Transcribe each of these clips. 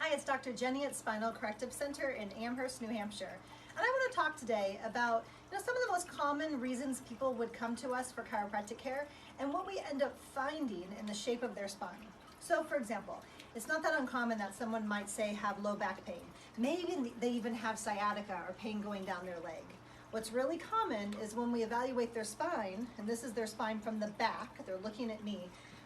Hi, it's Dr. Jenny at Spinal Corrective Center in Amherst, New Hampshire. And I want to talk today about some of the most common reasons people would come to us for chiropractic care and what we end up finding in the shape of their spine. So for example, it's not that uncommon that someone might say have low back pain. Maybe they even have sciatica or pain going down their leg. What's really common is when we evaluate their spine, and this is their spine from the back, they're looking at me,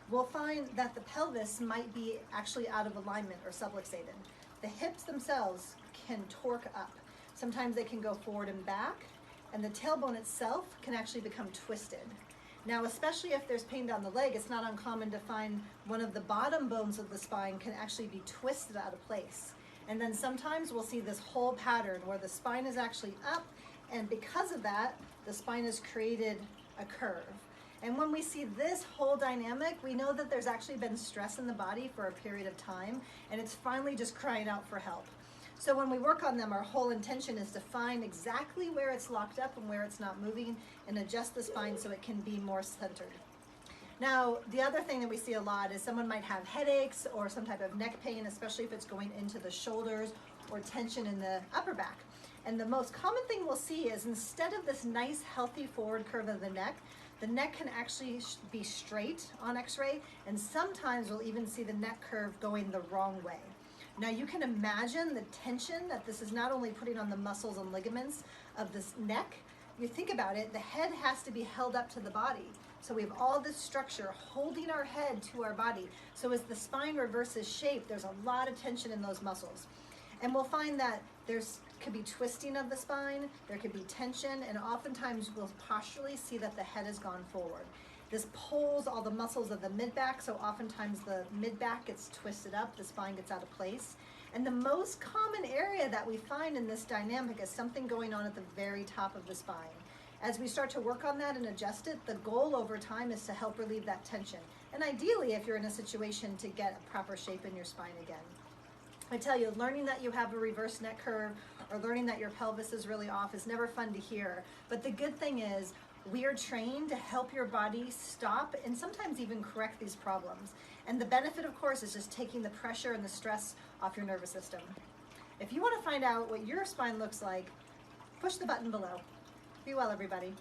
we'll find that the pelvis might be actually out of alignment or subluxated. The hips themselves can torque up. Sometimes they can go forward and back, and the tailbone itself can actually become twisted. Now, especially if there's pain down the leg, it's not uncommon to find one of the bottom bones of the spine can actually be twisted out of place. And then sometimes we'll see this whole pattern where the spine is actually up, and because of that, the spine has created a curve. And when we see this whole dynamic, we know that there's actually been stress in the body for a period of time, and it's finally just crying out for help. So when we work on them, our whole intention is to find exactly where it's locked up and where it's not moving and adjust the spine so it can be more centered. Now, the other thing that we see a lot is someone might have headaches or some type of neck pain, especially if it's going into the shoulders or tension in the upper back. And the most common thing we'll see is instead of this nice, healthy forward curve of the neck can actually be straight on x-ray, and sometimes we'll even see the neck curve going the wrong way. Now you can imagine the tension that this is not only putting on the muscles and ligaments of this neck. You think about it, the head has to be held up to the body. So we have all this structure holding our head to our body. So as the spine reverses shape, there's a lot of tension in those muscles. And we'll find that could be twisting of the spine, there could be tension, and oftentimes we'll posturally see that the head has gone forward. This pulls all the muscles of the mid-back, so oftentimes the mid-back gets twisted up, the spine gets out of place. And the most common area that we find in this dynamic is something going on at the very top of the spine. As we start to work on that and adjust it, the goal over time is to help relieve that tension. And ideally, if you're in a situation to get a proper shape in your spine again. I tell you, learning that you have a reverse neck curve or learning that your pelvis is really off is never fun to hear. But the good thing is we are trained to help your body stop and sometimes even correct these problems. And the benefit, of course, is just taking the pressure and the stress off your nervous system. If you want to find out what your spine looks like, push the button below. Be well, everybody.